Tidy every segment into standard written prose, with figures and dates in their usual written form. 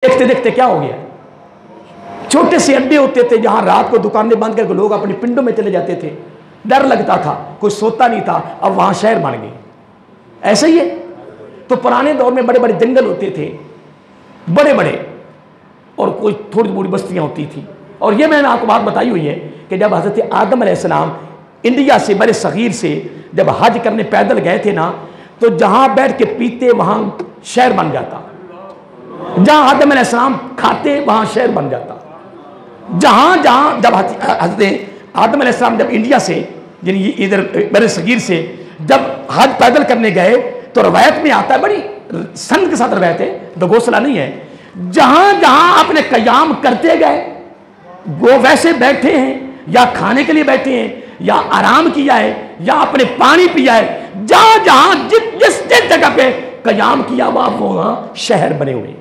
देखते देखते क्या हो गया, छोटे से अड्डे होते थे जहां रात को दुकानें बंद करके लोग अपने पिंडों में चले जाते थे, डर लगता था, कोई सोता नहीं था। अब वहां शहर बन गए। ऐसा ही है। तो पुराने दौर में बड़े बड़े जंगल होते थे, बड़े बड़े, और कोई थोड़ी थोड़ी बस्तियां होती थी। और ये मैंने आपको बात बताई हुई है कि जब हजरत आदम अलैहिस्सलाम इंडिया से बड़े सगीर से जब हज करने पैदल गए थे ना, तो जहां बैठ के पीते वहां शहर बन जाता, जहां आदम अलैहिस्सलाम खाते वहां शहर बन जाता। जहां जहां जब हजरत आदम अलैहिस्सलाम जब इंडिया से यानी इधर बड़े सगीर से जब हज पैदल करने गए, तो रवायत में आता है, बड़ी संत के साथ रवायत है, दगोसला नहीं है, जहां जहां अपने कयाम करते गए वो वैसे बैठे हैं, या खाने के लिए बैठे हैं, या आराम किया है, या अपने पानी पिया है, जहां जहां जिस जगह पे कयाम किया वहां शहर बने हुए,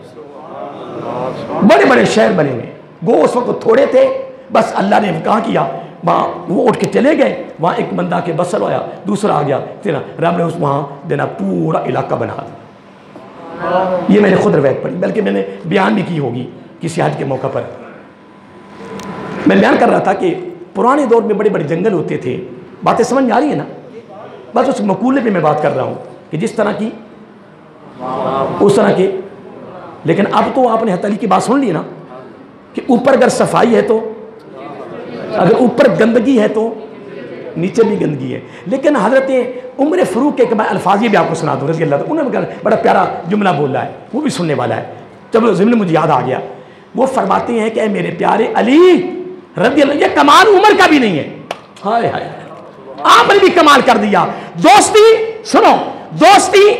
बड़े बड़े शहर बने हुए। वो उस वक्त थोड़े थे, बस अल्लाह ने कहा किया, वहाँ वो उठ के चले गए, वहाँ एक बंदा के बसल आया, दूसरा आ गया, तेरा रब ने उस वहाँ देना पूरा इलाका बना दिया। ये मैंने खुद रवायत पढ़ी, बल्कि मैंने बयान भी की होगी किसी हज के मौका पर। मैं बयान कर रहा था कि पुराने दौर में बड़े बड़े जंगल होते थे। बातें समझ में आ रही है ना? बस उस मकूले पे मैं बात कर रहा हूँ कि जिस तरह की उस तरह की। लेकिन अब तो आपने हतली की बात सुन ली ना कि ऊपर अगर सफाई है, तो अगर ऊपर गंदगी है तो नीचे भी गंदगी है। लेकिन हजरत उमर फरूक के मैं अल्फाज ये भी आपको सुना दूँ, रज़ी अल्लाह, उन्होंने बड़ा प्यारा जुमला बोला है, वो भी सुनने वाला है। जब जुमला मुझे याद आ गया, वो फरमाते हैं कि मेरे प्यारे अली रज़ी अल्लाह, ये कमाल उमर का भी नहीं है, हाय हाय, आपने भी कमाल कर दिया। दोस्ती सुनो, दोस्ती,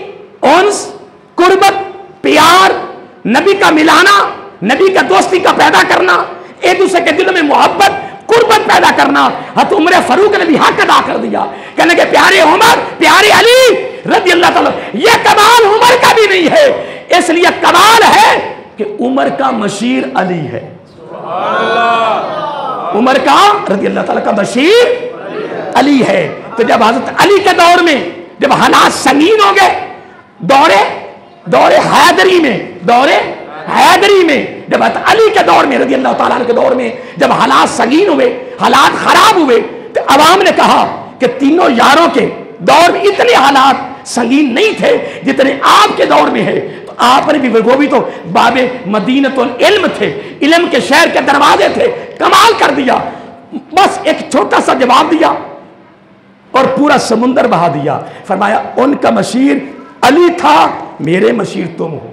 उन्स, कुर्बत, प्यार, नबी का मिलाना, नबी का दोस्ती का पैदा करना, एक दूसरे के दिलों में मोहब्बत कुर्बत पैदा करना, हत उमर फरूक ने भी हक अदा कर दिया, कहने के प्यारे उमर, प्यारे अली रज़ी अल्लाह ताला, ये कमाल उमर का भी नहीं है, इसलिए कमाल है कि उमर का मशीर अली है। उमर का रज़ी अल्लाह ताला का मशीर अली है। तो जब हजरत अली के दौर में जब हालात संगीन हो गए, दौरे हैदरी में जब अली के दौर में रज़ी अल्लाह ताला के दौर में जब हालात संगीन हुए, हालात खराब हुए, तो अवाम ने कहा कि तीनों यारों के दौर में इतने हालात संगीन नहीं थे जितने आपके दौर में है। तो आपने भी, वो भी तो बाबे मदीनतुल इल्म थे, इल्म के शहर के दरवाजे थे, कमाल कर दिया। बस एक छोटा सा जवाब दिया और पूरा समुंदर बहा दिया। फरमाया उनका मशीर अली था, मेरे मशीर तुम हो।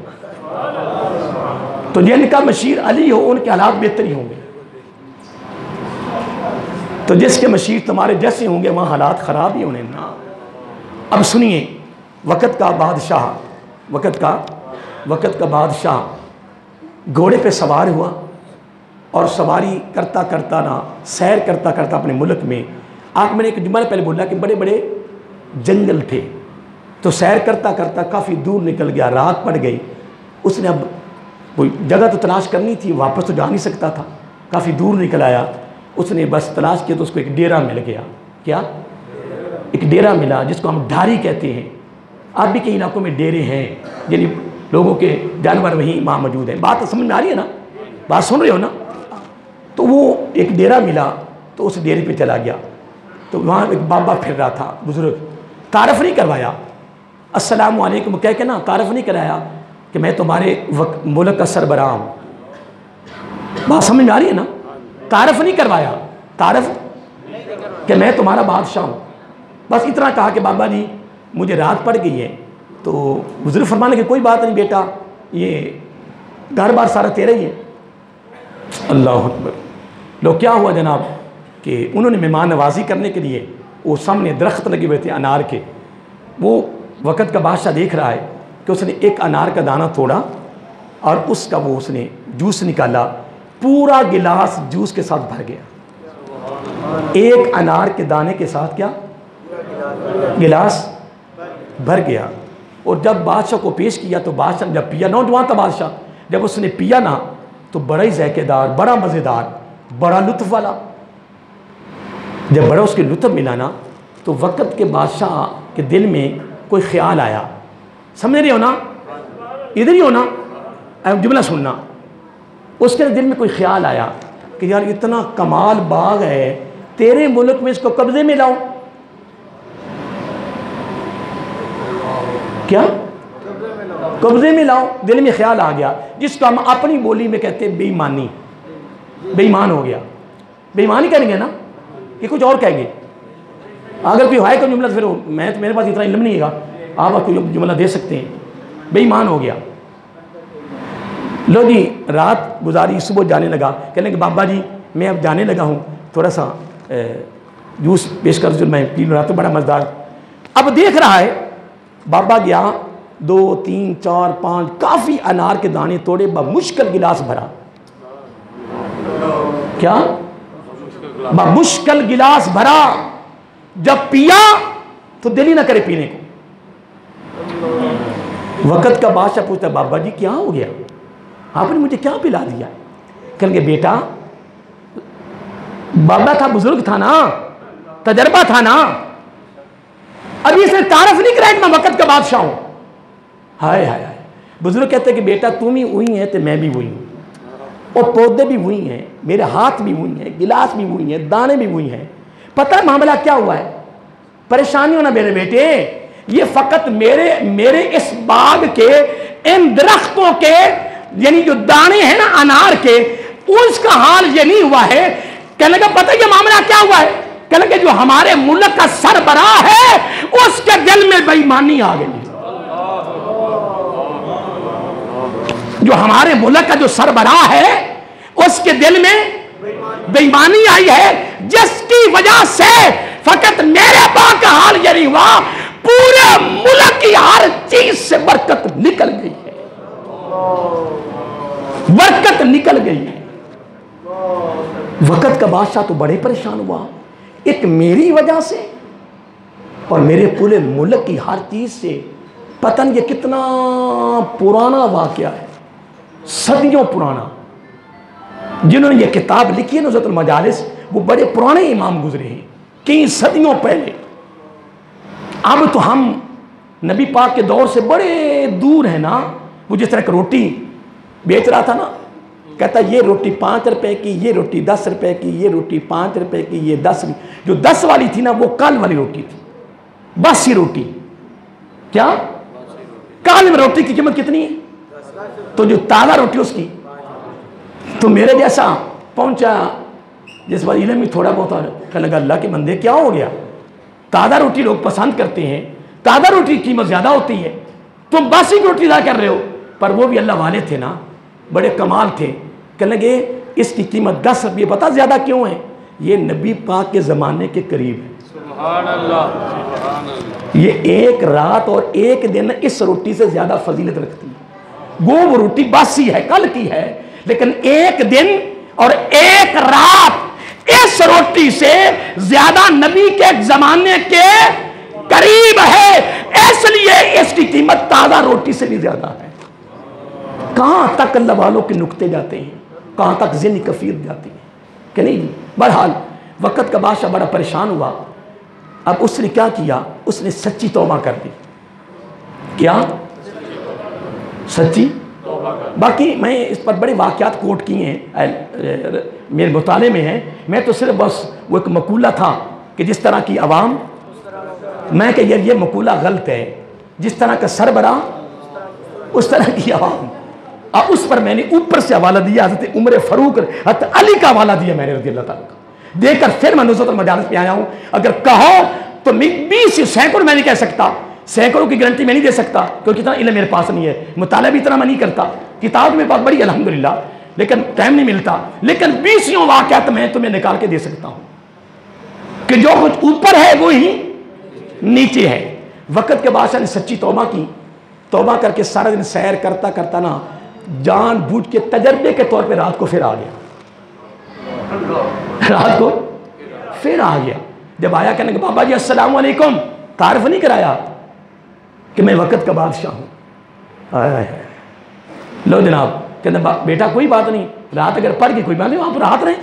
तो जिनका मशीर अली हो उनके हालात बेहतर ही होंगे, तो जिसके मशीर तुम्हारे जैसे होंगे वहां हालात खराब ही होने ना। अब सुनिए, वक़्त का बादशाह घोड़े पे सवार हुआ और सवारी करता करता ना, सैर करता करता अपने मुल्क में, आप मैंने एक जुम्मन पहले बोला कि बड़े बड़े जंगल थे, तो सैर करता करता काफ़ी दूर निकल गया, रात पड़ गई। उसने अब कोई जगह तो तलाश करनी थी, वापस तो जा नहीं सकता था, काफ़ी दूर निकल आया। उसने बस तलाश किया तो उसको एक डेरा मिल गया। क्या? एक डेरा मिला जिसको हम ढारी कहते हैं। आप भी कई इलाकों में डेरे हैं, यानी लोगों के जानवर वहीं वहाँ मौजूद हैं। बात समझ में आ रही है ना? बात सुन रहे हो ना? तो वो एक डेरा मिला, तो उस डेरे पे चला गया। तो वहाँ एक बाबा फिर रहा था, बुजुर्ग, तारफ़ नहीं करवाया, अस्सलामु अलैकुम कह के ना तारफ़ नहीं कराया कि मैं तुम्हारे मुल्क का सरबराह हूँ। बात समझ में आ रही है ना? तारफ़ नहीं करवाया, तारफ़ कि मैं तुम्हारा बादशाह हूँ, बस इतना कहा कि बाबा जी मुझे रात पड़ गई है। तो बुजुर्ग फरमाने की कोई बात नहीं बेटा, ये घर बार सारा तेरा ही है। अल्लाह अकबर। लो क्या हुआ जनाब कि उन्होंने मेहमान नवाजी करने के लिए वो सामने दरख्त लगे हुए थे अनार के। वो वक़्त का बादशाह देख रहा है कि उसने एक अनार का दाना तोड़ा और उसका वो उसने जूस निकाला, पूरा गिलास जूस के साथ भर गया। एक अनार के दाने के साथ क्या गिलास भर गया। और जब बादशाह को पेश किया तो बादशाह जब पिया, नौजवान था बादशाह, जब उसने पिया ना तो बड़ा ही ज़ायकेदार, बड़ा मज़ेदार, बड़ा लुत्फ़ वाला। जब बड़ा उसके लुत्फ़ मिला ना तो वक़्त के बादशाह के दिल में कोई ख्याल आया। समझ रहे हो ना? इधर ही हो ना? जुमला सुनना। उसके दिल में कोई ख्याल आया कि यार इतना कमाल बाग है, तेरे मुल्क में इसको कब्जे में लाऊं। क्या कब्जे में लाओ? दिल में ख्याल आ गया, जिसको हम अपनी बोली में कहते हैं बेईमानी। बेईमान हो गया। बेईमानी करेंगे ना कि कुछ और कहेंगे? अगर कोई है कोई जुमला, फिर मैं तो मेरे पास इतना इल्म नहीं है, आप कोई जुमला दे सकते हैं। बेईमान हो गया। लो जी, रात गुजारी, सुबह जाने लगा, कहने कि बाबा जी मैं अब जाने लगा हूँ, थोड़ा सा जूस पेश कर जो मैं पी रहा तो बड़ा मज़ेदार। अब देख रहा है बाबा गया, 2 3 4 5 काफ़ी अनार के दाने तोड़े, मुश्किल गिलास भरा। क्या मुश्किल गिलास भरा, जब पिया तो दिल ही ना करे पीने को। वक़्त का बादशाह पूछता बाबा जी क्या हो गया, आपने मुझे क्या पिला दिया? कहेंगे बेटा बाबा था, बुजुर्ग था ना, तजर्बा था ना, अभी इसने तारफ नहीं कराया कि मैं वक़्त का बादशाह हूं। हाय हाय हाय। बुजुर्ग कहते हैं कि बेटा तुम ही वही है तो मैं भी वही हूं, और पौधे भी वही हैं, मेरे हाथ भी वही हैं, गिलास भी वही हैं, दाने भी वही हैं। पता है मामला क्या हुआ है? परेशानी होना मेरे बेटे, ये फकत मेरे इस बाग के इन दरख्तों के यानी जो दाने हैं ना अनार के, उसका हाल ये नहीं हुआ है। कहने का पता ये मामला क्या हुआ है? कहने के जो हमारे मुल्क का सरबराह है उसके दिल में बेईमानी आ गई। जो हमारे मुल्क का जो सरबराह है उसके दिल में बेईमानी आई है, जिसकी वजह से फकत मेरे बाग का हाल ये नहीं हुआ, पूरे मुल्क की हर चीज से बरकत निकल गई है। बरकत निकल गई है। वक़्त का बादशाह तो बड़े परेशान हुआ, एक मेरी वजह से और मेरे पूरे मुल्क की हर चीज से। पता नहीं ये कितना पुराना वाकया है, सदियों पुराना। जिन्होंने ये किताब लिखी है नुज़रतुल मजालिस, वो बड़े पुराने इमाम गुजरे हैं, कई सदियों पहले। अब तो हम नबी पाक के दौर से बड़े दूर है ना। वो जिस तरह की रोटी बेच रहा था ना, कहता ये रोटी 5 रुपए की, ये रोटी 10 रुपए की, ये रोटी 5 रुपए की, ये 10। जो 10 वाली थी ना वो कल वाली रोटी थी, बासी रोटी। क्या कल में रोटी की कीमत कितनी है? तो जो ताज़ा रोटी उसकी। तो मेरे जैसा पहुंचा जिस बार इल्म में थोड़ा बहुत कहने लगा अल्लाह के बंदे क्या हो गया, ताज़ा रोटी लोग पसंद करते हैं, ताज़ा रोटी की कीमत ज़्यादा होती है, तुम बासी रोटी ला कर रहे हो। पर वो भी अल्लाह वाले थे ना, बड़े कमाल थे। कहने लगे इसकी कीमत 10 रुपये, पता ज़्यादा क्यों है? ये नबी पाक के ज़माने के करीब है। सुभान अल्लाह। ये एक रात और एक दिन इस रोटी से ज़्यादा फजीलत रखती है। वो रोटी बासी है, कल की है, लेकिन एक दिन और एक रात इस रोटी से ज्यादा नबी के जमाने के करीब है, इसलिए इसकी कीमत ताजा रोटी से भी ज्यादा है। कहां तक अल्लाह वालों के नुक्ते जाते हैं, कहां तक ज़िन्न कफीर जाती है कि नहीं जी। बहरहाल वक़्त का बादशाह बड़ा परेशान हुआ। अब उसने क्या किया? उसने सच्ची तौबा कर दी। क्या सच्ची? बाकी मैं इस पर बड़े वाक़यात कोट किए हैं, मेरे मुताले में है। मैं तो सिर्फ बस वो एक मकूला था कि जिस तरह की आवाम, मैं कि ये मकूला गलत है, जिस तरह का सरबराह उस तरह की आवाम। और उस पर मैंने ऊपर से हवाला दिया, हज़रत उमर फ़ारूक हज़रत अली का हवाला दिया मैंने रज़ी अल्लाह ताला का, देकर फिर मैं नुज़रतुल मजालिस पे आया हूँ। अगर कहो तो 20 सैकड़ों मैं नहीं कह सकता, सैकड़ों की गारंटी मैं नहीं दे सकता, क्योंकि इतना इल्म मेरे पास नहीं है, मुताला भी इतना मैं नहीं करता, किताब मेरे पास बड़ी अल्हम्दुलिल्लाह, लेकिन टाइम नहीं मिलता। लेकिन 20 वाक़यात मैं तुम्हें निकाल के दे सकता हूँ कि जो कुछ ऊपर है वो ही नीचे है। वक़्त के बादशाह ने सच्ची तौबा की, तौबा करके सारा दिन सैर करता करता ना जान बूझ के तजर्बे के तौर पे रात को फिर आ गया। रात को फिर आ गया। जब आया कहने के बाबा जी अस्सलाम वालेकुम, तारीफ नहीं कराया कि मैं वक़्त का बादशाह हूँ। लो जनाब, कहते बेटा कोई बात नहीं, रात अगर पड़ गई कोई बात नहीं, वहाँ पर रात रहे।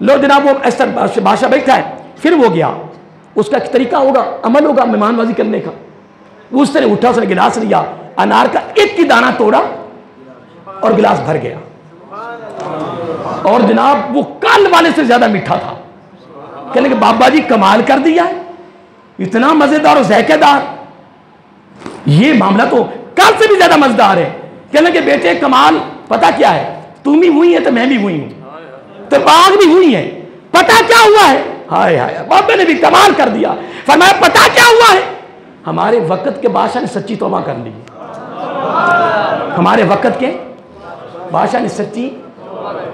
लो जनाब, वो ऐसा बादशाह बैठा है, फिर वो गया, उसका एक तरीका होगा, अमल होगा मेहमानबाजी करने का। उस तरह उठा, उसने गिलास लिया, अनार का एक ही दाना तोड़ा और गिलास भर गया। और जनाब वो कल वाले से ज्यादा मीठा था। कहने के बाबा जी कमाल कर दिया है, इतना मजेदार और ज़ायकेदार, ये मामला तो कल से भी ज्यादा मजेदार है। कहने के बेटे कमाल पता क्या है, तुम भी हुई है तो मैं भी हुई हूं, तो बाग भी हुई है, पता क्या हुआ है? हाय हाय, बाबा ने भी कमाल कर दिया। फरमाया पता क्या हुआ है? हमारे वक्त के बादशाह ने सच्ची तौबा कर ली। हमारे वक्त के बादशाह ने सच्ची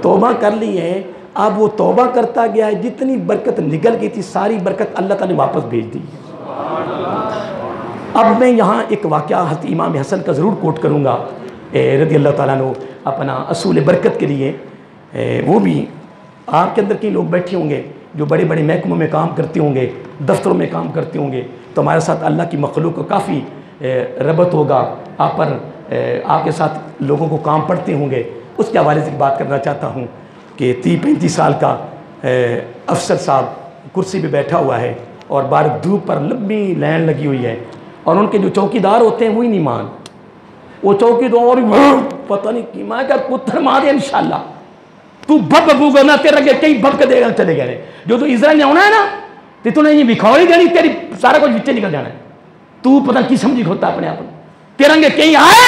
तौबा कर ली है। अब वो तौबा करता गया है, जितनी बरकत निकल गई थी सारी बरकत अल्लाह ताला ने वापस भेज दी। अब मैं यहाँ एक वाक़या हज़रत इमाम हसन का ज़रूर कोट करूँगा रज़ी अल्लाह ताला अन्हु, अपना असूल बरकत के लिए। वो भी आपके अंदर कई लोग बैठे होंगे जो बड़े बड़े महकमों में काम करते होंगे, दफ्तरों में काम करते होंगे, तो हमारे साथ अल्लाह की मखलूक का काफ़ी रबत होगा, आप पर आपके साथ लोगों को काम पड़ते होंगे। उसके हवाले से बात करना चाहता हूँ कि 30-35 साल का अफसर साहब कुर्सी पे बैठा हुआ है और बाहर धूप पर लंबी लाइन लगी हुई है, और उनके जो चौकीदार होते हैं वही नहीं मान, वो चौकीदार पता नहीं कि मैं क्या पुत्र मारे इंशाल्लाह तू भब बबूगा ना, तेरा के कई भब के देगा चले गए जो तो इजराइल ने होना है ना, तो तूने ये बिखौरी देनी, तेरी सारा कुछ नीचे निकल जाना है। तू पता की समझी होता अपने आप, तिरंगे कहीं आए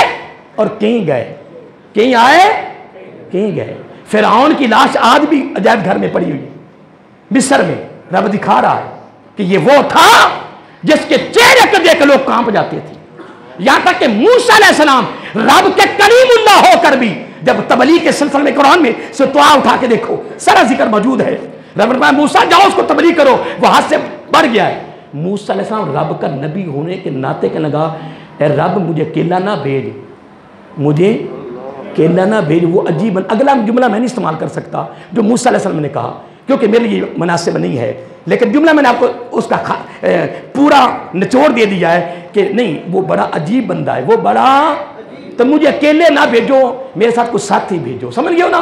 और कहीं गए, कहीं आए कहीं गए। फिरौन की लाश आज भी अजायब घर में पड़ी हुई है मिस्र में। रब दिखा रहा है कि ये वो था जिसके चेहरे को देख लोग कांप जाते थे। यहां तक कि मूसा अलैहिस्सलाम रब के करीमुल्लाह होकर भी जब तबलीग के सिलसिले में कुरान में सुतवा उठा के देखो सारा जिक्र मौजूद है। रब ने मूसा जाओ उसको तबलीग करो, वो हाथ से बढ़ गया है। मूसा अलैहिस्सलाम रब का नबी होने के नाते के लगा, रब मुझे केला ना भेज, मुझे केला ना भेज। वो अजीब अगला जुमला मैं नहीं इस्तेमाल कर सकता जो मूसा अलैहिस्सलाम ने कहा, क्योंकि मेरे लिए मुनासिब नहीं है, लेकिन जुमला मैंने आपको उसका पूरा निचोड़ दे दिया है कि नहीं वो बड़ा अजीब बंदा है, वो बड़ा, तो मुझे अकेले ना भेजो, मेरे साथ कुछ साथी भेजो। समझ गए ना?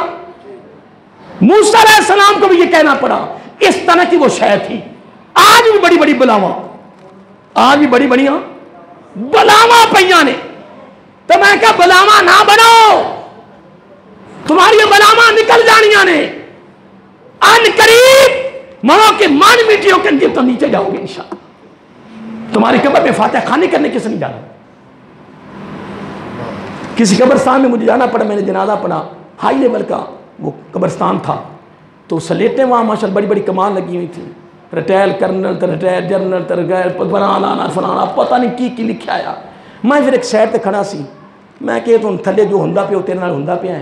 मूसा अलैहिस्सलाम को भी ये कहना पड़ा, इस तरह की वो शय थी। आज भी बड़ी बड़ी बुलावा, आज भी बड़ी बढ़िया बुलावा पैया ने, तो मैं क्या बुलावा ना बनाओ, तुम्हारी बुलावा निकल जानिया ने, अन करीब मनो के मान मिट्टियों के अंदर तो नीचे जाओगे इंशाअल्लाह। तुम्हारी कब्र में फातिहा खाने करने किसे नहीं जाना। किसी कब्रस्तान में मुझे जाना पड़ा, मैंने जनाजा पढ़ा, हाई लेवल का वो कब्रस्तान था, तो सलेटें वहाँ माशाअल्लाह बड़ी बड़ी कमाल लगी हुई थी, रिटायर कर्नल रिटायर जनरल फलाना फलाना पता नहीं की लिखा आया। मैं फिर एक साइड से खड़ा सी, मैं कहे तो थले जो होंदा पे तेरे नाल होंदा पे है,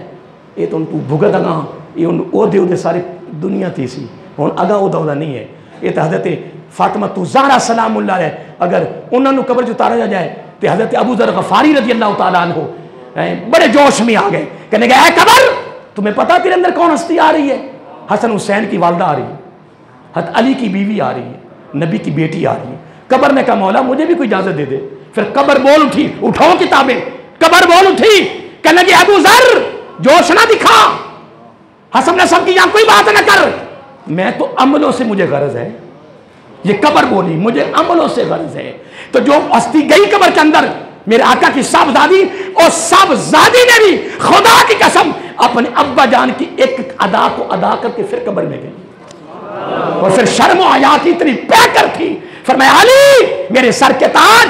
ये तो तू भुगत अगा, ये ओहदे ओहदे सारी दुनिया थी सी, हुण अगा ओहदा नहीं है। ये तो हज़रत फातिमा तू ज़हरा सलामुल्लाह है, अगर उन्होंने कब्र उतारा जाए तो हज़रत अबू ज़र गफ़ारी रज़ी अल्लाह तआला अन्हु बड़े जोश में आ गए, कहने गए कब्र तुम्हें पता तेरे अंदर कौन हस्ती आ रही है? हसन हुसैन की वालदा आ रही है, हज़रत अली की बीवी आ रही है, नबी की बेटी आ रही है। कब्र ने कहा मौला मुझे भी कोई इजाज़त दे दे। फिर कब्र बोल उठी, उठाओ किताबें, कब्र बोल उठी, कहने लगी अबू ज़र जोश ना दिखा, हसन ने सब की यहाँ कोई बात ना कर, मैं तो अमलों से मुझे गरज है। ये कब्र बोली मुझे अमलों से गरज है। तो जो हस्ती गई कब्र के अंदर, मेरे आका की साहबजादी और साहबजादी ने भी खुदा की कसम अपने अब्बा जान की एक अदा को अदा करके फिर कब्र में गई, और फिर शर्म और हया की इतनी पैकर थी, फरमाया अली मेरे सर के ताज,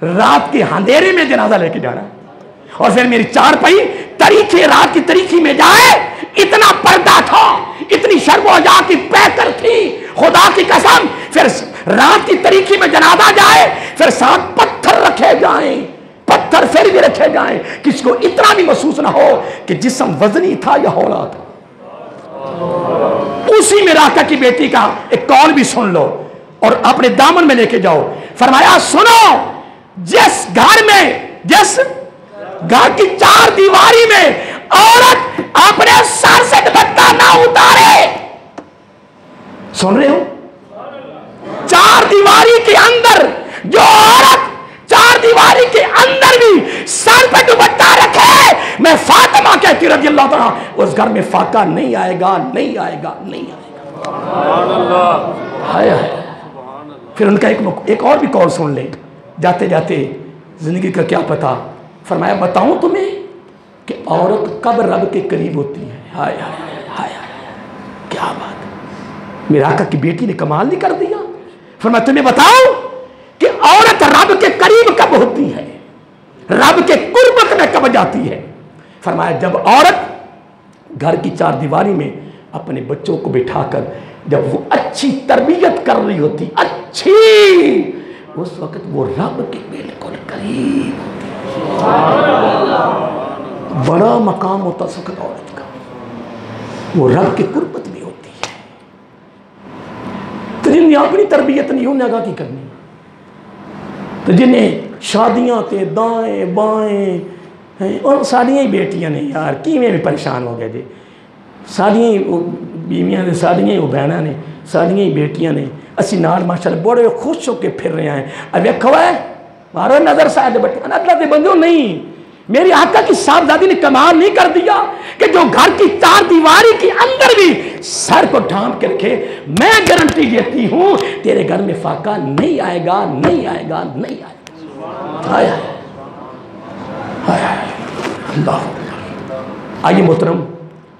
रात के अंधेरे में जनाजा लेके जाना, और फिर मेरी चारपाई तरीके रात की तरीकी में जाए, इतना पर्दा था, इतनी शर्म और हया की पैकर थी, खुदा की कसम। फिर रात की तरीकी में जनाजा जाए, फिर साथ पत्थर रखे जाएं, पत्थर फिर भी रखे जाएं, किसको इतना भी महसूस ना हो कि जिस्म वजनी था या हौला था। उसी में राका की बेटी का एक कौल भी सुन लो और अपने दामन में लेके जाओ। फरमाया सुनो, जिस घर में, जिस घर की चार दीवारी में औरत अपने सर से दुपट्टा ना उतारे, सुन रहे हो? चार दीवारी के अंदर जो औरत चार दीवारी के अंदर भी सर पे दुपट्टा रखे, मैं फातिमा कहती रज़ी अल्लाह तआला, उस घर में फाका नहीं आएगा, नहीं आएगा, नहीं आएगा। हाय हाय। फिर उनका एक और भी कॉल सुन ले, जाते जाते जिंदगी का क्या पता। फरमाया बताऊं तुम्हें कि औरत कब रब के करीब होती है। हाय हाय हाय। मेरे आका की बेटी ने कमाल नहीं कर दिया। फिर मैं तुम्हें बताऊं कि औरत रब के करीब कब होती है, रब के कुर्बत में कब जाती है। फरमाया जब औरत घर की चार दीवारी में अपने बच्चों को बिठाकर जब वो अच्छी तरबियत कर रही होती, अच्छी, उस वक्त वो रब के बिल्कुल करीब होती। बड़ा मकाम होता उस वक्त औरत का, वो रब के कुर्बत में होती है। तो जिन्हें अपनी तरबियत नहीं उन्हें आगा की करनी, तो जिन्हें शादियां ते दाएं बाएं और साड़ियाँ ही बेटियां ने यार किमें भी परेशान हो गए जी। साड़ियाँ ही बीवियां ने, साड़ियाँ ही बहना ने, साड़ियाँ ही बेटियां ने, असी नाल माशाअल्लाह बड़े खुश होकर फिर रहे हैं। अब वेखो है मारो नजर साथ बटे अल्लाह के बंदो नहीं, मेरी आका की साहबजादी ने कमाल नहीं कर दिया कि जो घर की चार दीवारी के अंदर भी सर को ढांप के रखे। मैं गारंटी देती हूं तेरे घर में फाका नहीं आएगा, नहीं आएगा, नहीं आएगा। आया आइए मोहतरम,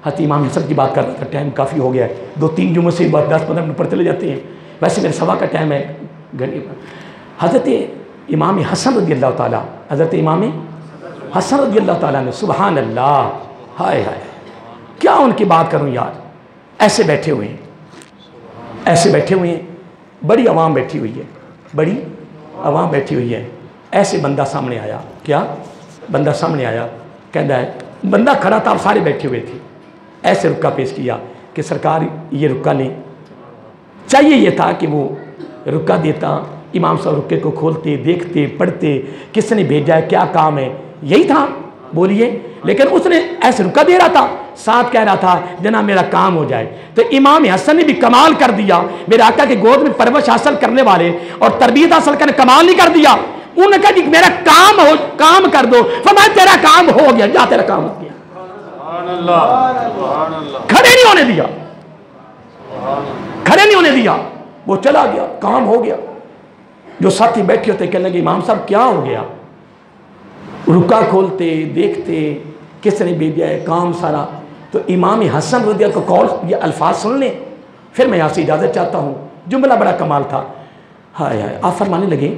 हती इमाम हसन की बात कर रहा था, टाइम काफ़ी हो गया है, 2-3 जुम्मों से 10-15 मिनट पर चले जाते हैं, वैसे मेरे सभा का टाइम है घड़ी पर। हज़रत इमाम हसन रज़ी अल्लाह ताला, हज़रत इमाम हसन रज़ी अल्लाह ताला ने, सुबहान अल्लाह, हाय हाय क्या उनकी बात करूं यार। ऐसे बैठे हुए हैं, ऐसे बैठे हुए हैं, बड़ी आवाम बैठी हुई है, बड़ी आवाम बैठी हुई है। ऐसे बंदा सामने आया, क्या बंदा सामने आया, कहता है, बंदा खड़ा था, आप सारे बैठे हुए थे। ऐसे रुक्का पेश किया कि सरकार ये रुक्का नहीं, चाहिए ये था कि वो रुक्का देता, इमाम साहब रुक्के को खोलते, देखते, पढ़ते, किसने भेजा है, क्या काम है, यही था, बोलिए। लेकिन उसने ऐसे रुक्का दे रहा था, साथ कह रहा था जना मेरा काम हो जाए। तो इमाम हसन ने भी कमाल कर दिया, मेरे आका के गोद में परवरिश हासिल करने वाले और तरबियत हासिल करने कमाल नहीं कर दिया। उन्होंने कहा जी मेरा काम हो, काम कर दो। फरमाया तेरा काम हो गया, जा तेरा काम हो गया, खड़े नहीं होने दिया, खड़े नहीं होने दिया, वो चला गया, काम हो गया। जो साथी बैठे होते कहने लगे इमाम साहब क्या हो गया, रुका खोलते, देखते, किसने भेजा है, काम सारा। तो इमाम हसन रज़ी अल्लाह को कॉल, ये अल्फाज सुन लें, फिर मैं यहाँ से इजाज़त चाहता हूँ। जुमला बड़ा कमाल था। हाय हाय, आप फरमाने लगे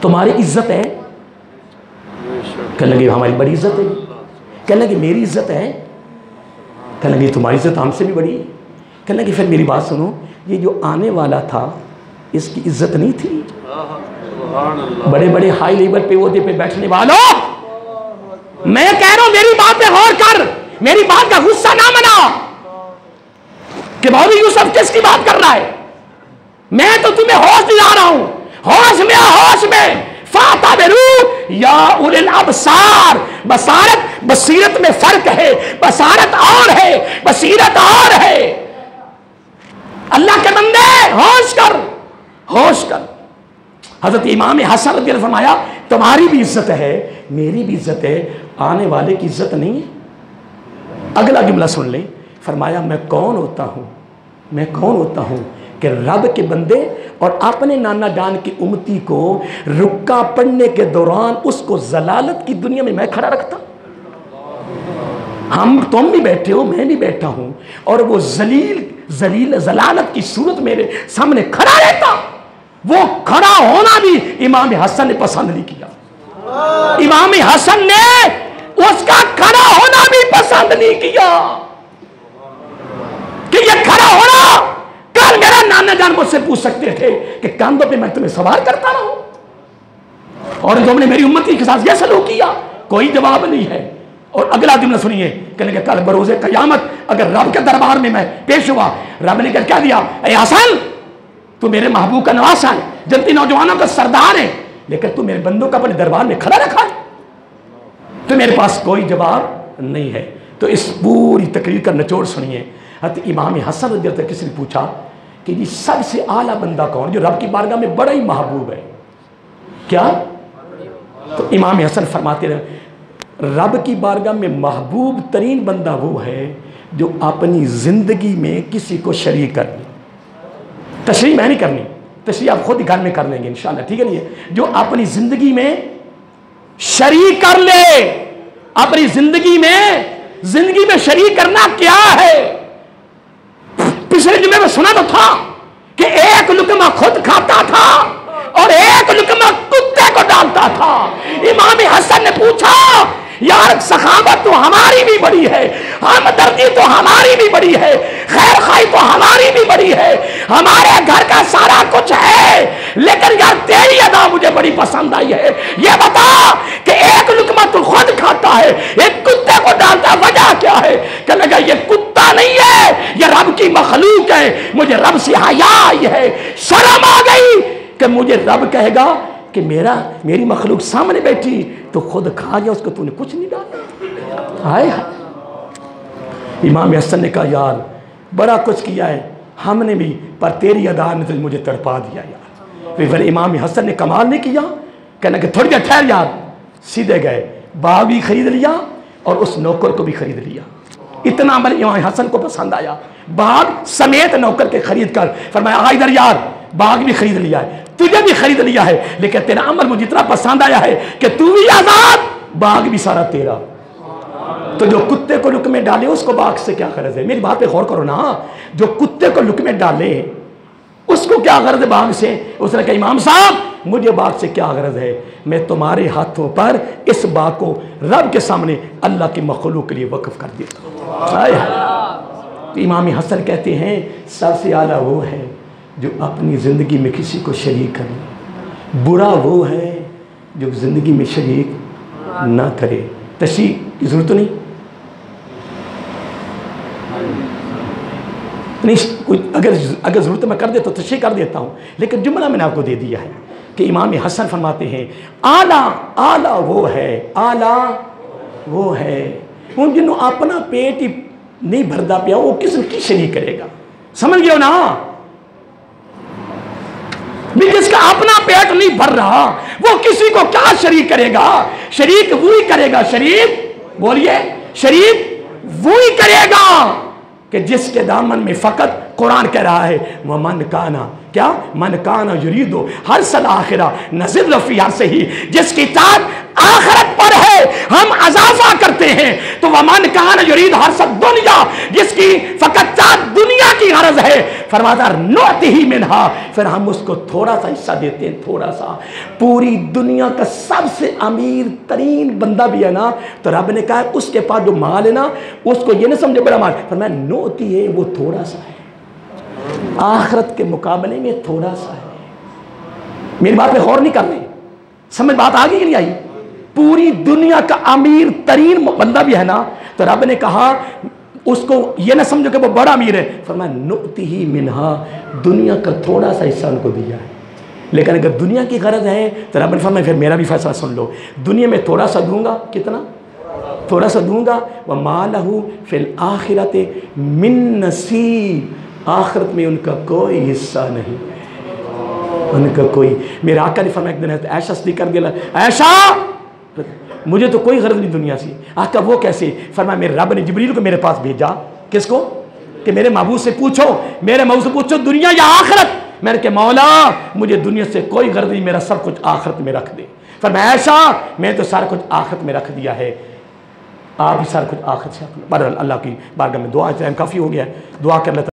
तुम्हारी इज्जत है, कहने लगे हमारी बड़ी इज्जत है, कहने लगे मेरी इज्जत है, कहने लगे तुम्हारी इज्जत हमसे भी बड़ी है। कहने लगे फिर मेरी बात सुनो, ये जो आने वाला था इसकी इज्जत नहीं थी? बड़े बड़े हाई लेवल पे ओहदे पे बैठने वालों, मैं कह रहा हूं मेरी बात पे गौर कर, मेरी बात का गुस्सा ना मना कि मौलवी यूसुफ किसकी बात कर रहा है। मैं तो तुम्हें होश दिला रहा हूं, होश में, होश में फाताबिरू या उलिल अबसार। बसारत बसीरत में फर्क है, बसारत और है, बसीरत और है। अल्लाह के बंदे होश कर, होश कर। हजरत इमाम हसन रज़ी अल्लाह फरमाया तुम्हारी भी इज्जत है, मेरी भी इज्जत है, आने वाले की इज्जत नहीं है। अगला जुमला सुन ले, फरमाया मैं कौन होता हूं, मैं कौन होता हूं कि रब के बंदे और अपने नाना जान की उम्मती को रुक्का पढ़ने के दौरान उसको जलालत की दुनिया में मैं खड़ा रखता। हम तुम भी बैठे हो, मैं भी बैठा हूं, और वो जलील जलालत की सूरत मेरे सामने खड़ा रहता। वो खड़ा होना भी इमाम हसन ने पसंद नहीं किया, इमाम हसन ने उसका खड़ा होना भी पसंद नहीं किया कि ये खड़ा होना। कल मेरा नाना जान मुझसे पूछ सकते थे कि कंधों पे मैं तुम्हें सवार करता रहूं, और तुमने मेरी उम्मती के साथ यह सलूक किया, कोई जवाब नहीं है। और अगला जुमला सुनिए, कहने के कल बरोज़े क़यामत अगर रब के दरबार में मैं पेश हुआ, रब ने क्या दिया, ए हसन तू मेरे महबूब का नवासा है, जन्नती नौजवानों का सरदार है, लेकिन तू मेरे बंदों का अपने दरबार में खड़ा रखा है, तो मेरे पास कोई जवाब नहीं है। तो इस पूरी तकरीर का निचोड़ सुनिए। हज़रत इमाम हसन रज़ी अल्लाह किसी ने पूछा कि जी सबसे आला बंदा कौन, जो रब की बारगाह में बड़ा ही महबूब है, क्या? तो इमाम हसन फरमाते रहे रब की बारगाह में महबूब तरीन बंदा वो है जो अपनी ज़िंदगी में किसी को शरीक कर ले। तशरीह मैं नहीं करनी, तशरीह आप खुद घर में कर लेंगे इंशाल्लाह, ठीक है नहीं? जो अपनी ज़िंदगी में शरीक कर ले, अपनी ज़िंदगी में शरीक करना क्या है? पिछले जुमे में सुना तो था कि एक लुकमा खुद खाता था और एक लुकमा कुत्ते को डालता था। इमाम हसन ने पूछा, यार सखावत तो हमारी भी बड़ी है, हमदर्दी तो हमारी भी बड़ी है, खैर खाई तो हमारी भी बड़ी है, हमारे घर का सारा कुछ है, लेकिन यार तेरी अदा मुझे बड़ी पसंद आई है। ये बता कि एक लुकमा तू खुद खाता है, एक कुत्ते को डालता, वजह क्या है? कहने लगा ये कुत्ता नहीं है, ये रब की मखलूक है, मुझे रब से हया आई है, शर्म आ गई कि मुझे रब कहेगा कि मेरी मखलूक सामने बैठी तो खुद खा गया, उसको तूने कुछ नहीं डाला। हाय इमाम हसन ने कहा, यार बड़ा कुछ किया है हमने भी, पर तेरी अदा ने तो मुझे तड़पा दिया यार। फिर इमाम हसन ने कमाल नहीं किया, कहने कि थोड़ी देर ठहर यार, सीधे गए, बाग भी खरीद लिया और उस नौकर को भी खरीद लिया। इतना अमल इमाम हसन को पसंद आया, बाग समेत नौकर के खरीद कर फरमाया, आ इधर यार, बाग भी खरीद लिया है, तुझे भी खरीद लिया है, लेकिन तेरा अमल मुझे इतना पसंद आया है कि तू भी आजाद, बाग भी सारा तेरा। तो जो कुत्ते को लुक में डाले उसको बाग से क्या गरज है? मेरी बात पे गौर करो ना, जो कुत्ते को लुक में डाले उसको क्या गरज है बाग से? उसने कहा, इमाम साहब मुझे बाग से क्या गरज है, मैं तुम्हारे हाथों पर इस बाग को रब के सामने अल्लाह की मखलूक के लिए वक्फ कर देता हूं। इमाम हसन कहते हैं, सबसे आला वो है जो अपनी ज़िंदगी में किसी को शरीक करे, बुरा वो है जो ज़िंदगी में शरीक ना करे। तशरीह की ज़रूरत नहीं, अगर ज़रूरत मैं कर दे तो तशरीह कर देता हूँ, लेकिन जुमला मैंने आपको दे दिया है कि इमाम हसन फरमाते हैं, आला आला वो है, आला वो है उन जिन्हों अपना पेट ही नहीं भरदा पिया, वो किसकी शरीक करेगा? समझ गए ना? जिसका अपना पेट नहीं भर रहा वो किसी को क्या शरीक करेगा? शरीक वो ही करेगा, शरीक बोलिए, शरीक वो ही करेगा कि जिसके दामन में फकत कुरान कह रहा है, वह मन काना, क्या मन काना युरीदो हर सल आखिरा नज़िर रफ़ी हर से ही, जिसकी ताक आखिरत पर है हम अजाफा करते हैं, तो वह मन काना युरीद हर सल दुनिया, जिसकी फकत ताक दुनिया की गरज है, फरमाता नौत ही मिनहा, फिर हम उसको थोड़ा सा हिस्सा देते हैं, थोड़ा सा। पूरी दुनिया का सबसे अमीर तरीन बंदा भी है ना, तो रब ने कहा उसके पास जो माल है ना, उसको ये ना समझे बड़ा माल, फरमाया नौती है वो थोड़ा सा है, आखिरत के मुकाबले में थोड़ा सा है। मेरी बात पे गौर नहीं कर रहे, समझ बात आ गई कि नहीं आई? पूरी दुनिया का अमीर तरीन बंदा भी है ना, तो रब ने कहा उसको ये ना समझो कि वो बड़ा अमीर है, फरमाया नुअती ही मिनहा, दुनिया का थोड़ा सा हिस्सा उनको दिया है। लेकिन अगर दुनिया की गरज है तो रब ने फरमाया फिर मेरा भी फैसला सुन लो, दुनिया में थोड़ा सा दूंगा, कितना थोड़ा सा दूंगा, वह मालहू फिल आखिरत मिन नसीब, आखिरत में उनका कोई हिस्सा नहीं, उनका कोई। मेरे आका ने फरमाया एक दिन ऐशा सदी कर दिया, ऐशा मुझे तो कोई गरज नहीं दुनिया से। आका वो कैसे? फरमाया मेरे रब ने जिब्रील को मेरे पास भेजा, किसको? कि मेरे महबूब से पूछो, मेरे महबूब से पूछो दुनिया या आखिरत। मैंने कहा मौला मुझे दुनिया से कोई गरज नहीं, मेरा सब कुछ आखिरत में रख दे। फरमाया ऐशा मैं तो सारा कुछ आखिरत में रख दिया है, आप भी सारा कुछ आखिरत से। बहरहाल अल्लाह की बारगाह में दुआ, टाइम काफ़ी हो गया है, दुआ कर लेता।